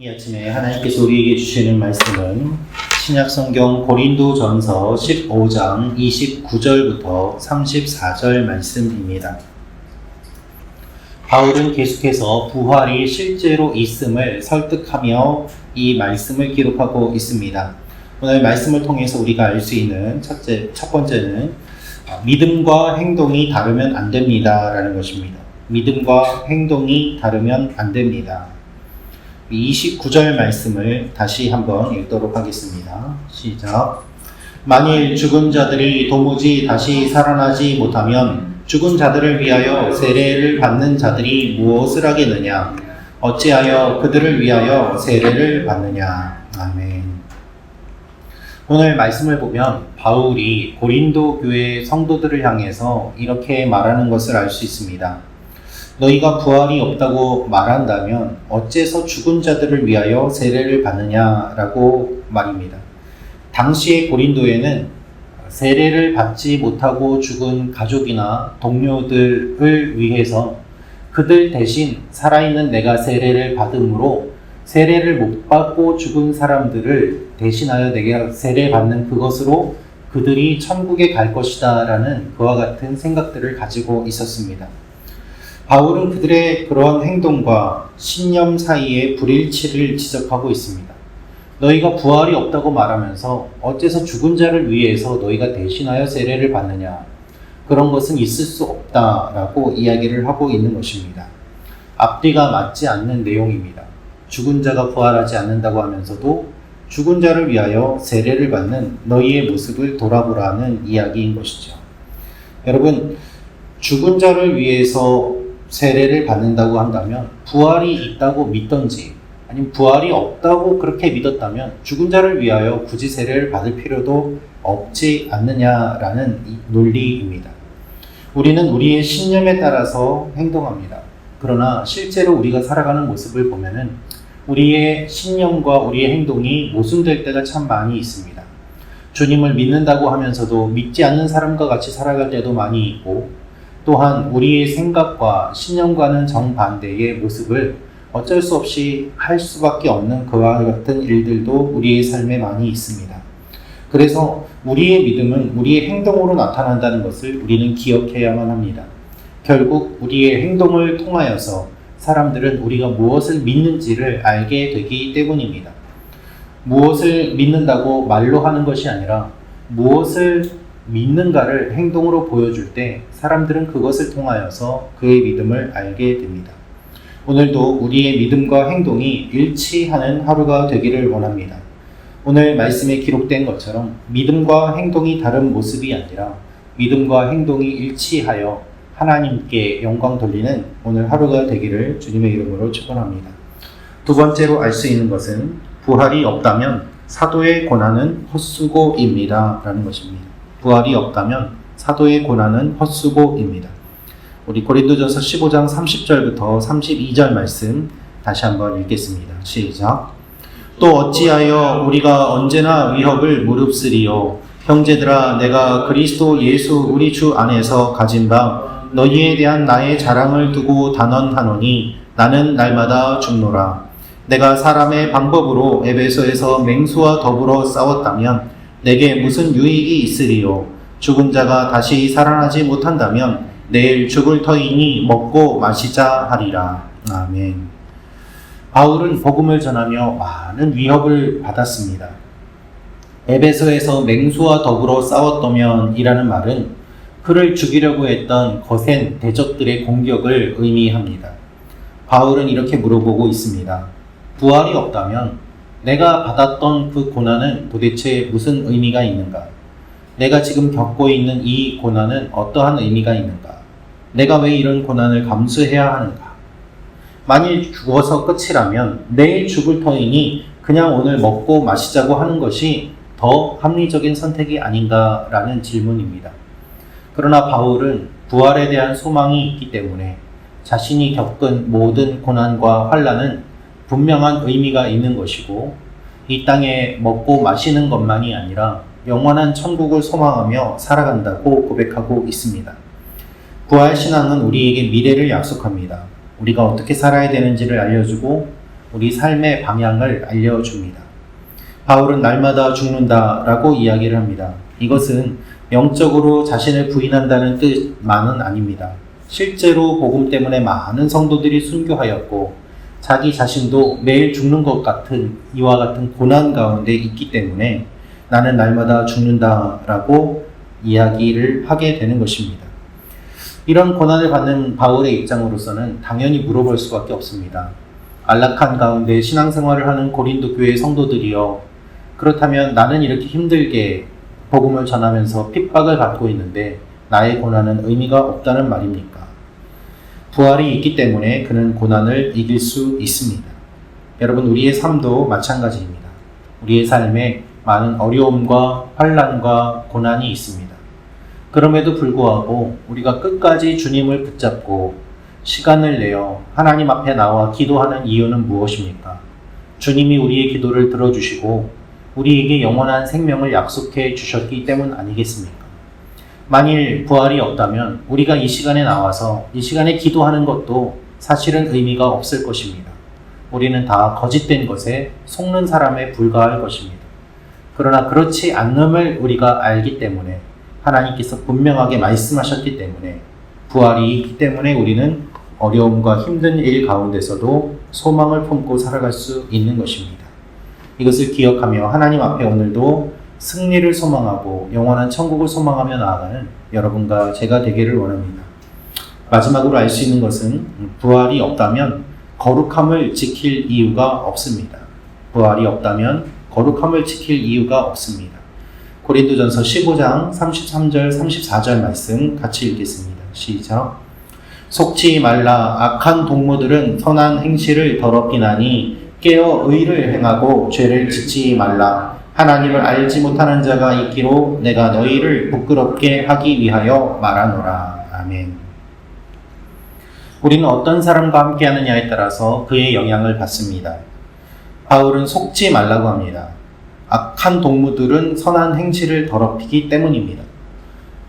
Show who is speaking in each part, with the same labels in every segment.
Speaker 1: 이 아침에 하나님께서 우리에게 주시는 말씀은 신약성경 고린도전서 15장 29절부터 34절 말씀입니다. 바울은 계속해서 부활이 실제로 있음을 설득하며 이 말씀을 기록하고 있습니다. 오늘 말씀을 통해서 우리가 알 수 있는 첫 번째는 믿음과 행동이 다르면 안 됩니다 라는 것입니다. 믿음과 행동이 다르면 안 됩니다. 29절 말씀을 다시 한번 읽도록 하겠습니다. 시작. 만일 죽은 자들이 도무지 다시 살아나지 못하면 죽은 자들을 위하여 세례를 받는 자들이 무엇을 하겠느냐? 어찌하여 그들을 위하여 세례를 받느냐? 아멘. 오늘 말씀을 보면 바울이 고린도 교회 성도들을 향해서 이렇게 말하는 것을 알 수 있습니다. 너희가 부활이 없다고 말한다면 어째서 죽은 자들을 위하여 세례를 받느냐라고 말입니다. 당시의 고린도에는 세례를 받지 못하고 죽은 가족이나 동료들을 위해서 그들 대신 살아있는 내가 세례를 받음으로 세례를 못 받고 죽은 사람들을 대신하여 내가 세례받는 그것으로 그들이 천국에 갈 것이다 라는 그와 같은 생각들을 가지고 있었습니다. 바울은 그들의 그러한 행동과 신념 사이의 불일치를 지적하고 있습니다. 너희가 부활이 없다고 말하면서 어째서 죽은 자를 위해서 너희가 대신하여 세례를 받느냐? 그런 것은 있을 수 없다라고 이야기를 하고 있는 것입니다. 앞뒤가 맞지 않는 내용입니다. 죽은 자가 부활하지 않는다고 하면서도 죽은 자를 위하여 세례를 받는 너희의 모습을 돌아보라는 이야기인 것이죠. 여러분, 죽은 자를 위해서 세례를 받는다고 한다면 부활이 있다고 믿던지 아니면 부활이 없다고 그렇게 믿었다면 죽은 자를 위하여 굳이 세례를 받을 필요도 없지 않느냐라는 논리입니다. 우리는 우리의 신념에 따라서 행동합니다. 그러나 실제로 우리가 살아가는 모습을 보면은 우리의 신념과 우리의 행동이 모순될 때가 참 많이 있습니다. 주님을 믿는다고 하면서도 믿지 않는 사람과 같이 살아갈 때도 많이 있고 또한 우리의 생각과 신념과는 정반대의 모습을 어쩔 수 없이 할 수밖에 없는 그와 같은 일들도 우리의 삶에 많이 있습니다. 그래서 우리의 믿음은 우리의 행동으로 나타난다는 것을 우리는 기억해야만 합니다. 결국 우리의 행동을 통하여서 사람들은 우리가 무엇을 믿는지를 알게 되기 때문입니다. 무엇을 믿는다고 말로 하는 것이 아니라 무엇을 믿는가를 행동으로 보여줄 때 사람들은 그것을 통하여서 그의 믿음을 알게 됩니다. 오늘도 우리의 믿음과 행동이 일치하는 하루가 되기를 원합니다. 오늘 말씀에 기록된 것처럼 믿음과 행동이 다른 모습이 아니라 믿음과 행동이 일치하여 하나님께 영광 돌리는 오늘 하루가 되기를 주님의 이름으로 축원합니다. 두 번째로 알 수 있는 것은 부활이 없다면 사도의 고난은 헛수고입니다 라는 것입니다. 부활이 없다면 사도의 고난은 헛수고입니다. 우리 고린도전서 15장 30절부터 32절 말씀 다시 한번 읽겠습니다. 시작. 또 어찌하여 우리가 언제나 위협을 무릅쓰리요? 형제들아, 내가 그리스도 예수 우리 주 안에서 가진 바 너희에 대한 나의 자랑을 두고 단언하노니 나는 날마다 죽노라. 내가 사람의 방법으로 에베소에서 맹수와 더불어 싸웠다면 내게 무슨 유익이 있으리요? 죽은 자가 다시 살아나지 못한다면 내일 죽을 터이니 먹고 마시자 하리라. 아멘. 바울은 복음을 전하며 많은 위협을 받았습니다. 에베소에서 맹수와 더불어 싸웠다면 이라는 말은 그를 죽이려고 했던 거센 대적들의 공격을 의미합니다. 바울은 이렇게 물어보고 있습니다. 부활이 없다면 내가 받았던 그 고난은 도대체 무슨 의미가 있는가? 내가 지금 겪고 있는 이 고난은 어떠한 의미가 있는가? 내가 왜 이런 고난을 감수해야 하는가? 만일 죽어서 끝이라면 내일 죽을 터이니 그냥 오늘 먹고 마시자고 하는 것이 더 합리적인 선택이 아닌가라는 질문입니다. 그러나 바울은 부활에 대한 소망이 있기 때문에 자신이 겪은 모든 고난과 환난은 분명한 의미가 있는 것이고 이 땅에 먹고 마시는 것만이 아니라 영원한 천국을 소망하며 살아간다고 고백하고 있습니다. 부활신앙은 우리에게 미래를 약속합니다. 우리가 어떻게 살아야 되는지를 알려주고 우리 삶의 방향을 알려줍니다. 바울은 날마다 죽는다라고 이야기를 합니다. 이것은 영적으로 자신을 부인한다는 뜻만은 아닙니다. 실제로 복음 때문에 많은 성도들이 순교하였고 자기 자신도 매일 죽는 것 같은 이와 같은 고난 가운데 있기 때문에 나는 날마다 죽는다라고 이야기를 하게 되는 것입니다. 이런 고난을 받는 바울의 입장으로서는 당연히 물어볼 수밖에 없습니다. 안락한 가운데 신앙생활을 하는 고린도 교회 성도들이여, 그렇다면 나는 이렇게 힘들게 복음을 전하면서 핍박을 받고 있는데 나의 고난은 의미가 없다는 말입니까? 부활이 있기 때문에 그는 고난을 이길 수 있습니다. 여러분, 우리의 삶도 마찬가지입니다. 우리의 삶에 많은 어려움과 환난과 고난이 있습니다. 그럼에도 불구하고 우리가 끝까지 주님을 붙잡고 시간을 내어 하나님 앞에 나와 기도하는 이유는 무엇입니까? 주님이 우리의 기도를 들어주시고 우리에게 영원한 생명을 약속해 주셨기 때문 아니겠습니까? 만일 부활이 없다면 우리가 이 시간에 나와서 이 시간에 기도하는 것도 사실은 의미가 없을 것입니다. 우리는 다 거짓된 것에 속는 사람에 불과할 것입니다. 그러나 그렇지 않음을 우리가 알기 때문에 하나님께서 분명하게 말씀하셨기 때문에 부활이 있기 때문에 우리는 어려움과 힘든 일 가운데서도 소망을 품고 살아갈 수 있는 것입니다. 이것을 기억하며 하나님 앞에 오늘도 승리를 소망하고 영원한 천국을 소망하며 나아가는 여러분과 제가 되기를 원합니다. 마지막으로 알 수 있는 것은 부활이 없다면 거룩함을 지킬 이유가 없습니다. 부활이 없다면 거룩함을 지킬 이유가 없습니다. 고린도전서 15장 33절 34절 말씀 같이 읽겠습니다. 시작. 속지 말라. 악한 동무들은 선한 행실을 더럽히나니 깨어 의를 행하고 죄를 짓지 말라. 하나님을 알지 못하는 자가 있기로 내가 너희를 부끄럽게 하기 위하여 말하노라. 아멘. 우리는 어떤 사람과 함께하느냐에 따라서 그의 영향을 받습니다. 바울은 속지 말라고 합니다. 악한 동무들은 선한 행실을 더럽히기 때문입니다.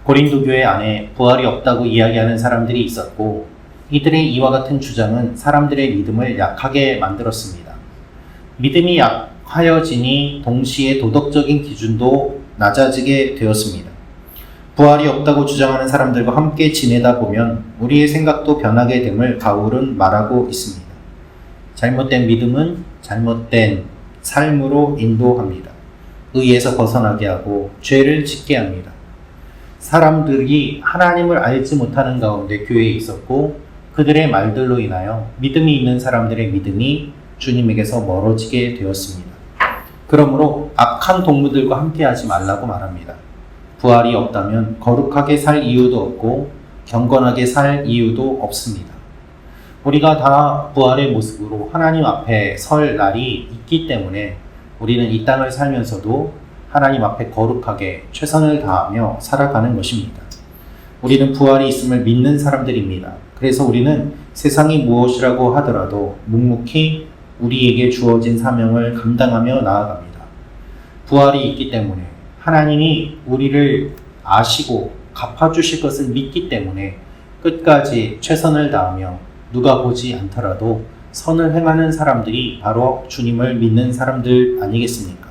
Speaker 1: 고린도 교회 안에 부활이 없다고 이야기하는 사람들이 있었고 이들의 이와 같은 주장은 사람들의 믿음을 약하게 만들었습니다. 믿음이 약하여지니 동시에 도덕적인 기준도 낮아지게 되었습니다. 부활이 없다고 주장하는 사람들과 함께 지내다 보면 우리의 생각도 변하게 됨을 바울은 말하고 있습니다. 잘못된 믿음은 잘못된 삶으로 인도합니다. 의에서 벗어나게 하고 죄를 짓게 합니다. 사람들이 하나님을 알지 못하는 가운데 교회에 있었고 그들의 말들로 인하여 믿음이 있는 사람들의 믿음이 주님에게서 멀어지게 되었습니다. 그러므로 악한 동무들과 함께하지 말라고 말합니다. 부활이 없다면 거룩하게 살 이유도 없고 경건하게 살 이유도 없습니다. 우리가 다 부활의 모습으로 하나님 앞에 설 날이 있기 때문에 우리는 이 땅을 살면서도 하나님 앞에 거룩하게 최선을 다하며 살아가는 것입니다. 우리는 부활이 있음을 믿는 사람들입니다. 그래서 우리는 세상이 무엇이라고 하더라도 묵묵히 우리에게 주어진 사명을 감당하며 나아갑니다. 부활이 있기 때문에 하나님이 우리를 아시고 갚아주실 것을 믿기 때문에 끝까지 최선을 다하며 누가 보지 않더라도 선을 행하는 사람들이 바로 주님을 믿는 사람들 아니겠습니까?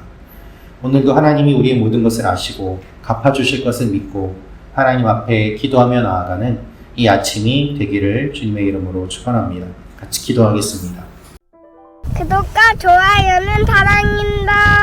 Speaker 1: 오늘도 하나님이 우리의 모든 것을 아시고 갚아주실 것을 믿고 하나님 앞에 기도하며 나아가는 이 아침이 되기를 주님의 이름으로 축원합니다. 같이 기도하겠습니다.
Speaker 2: 구독과 좋아요는 사랑입니다.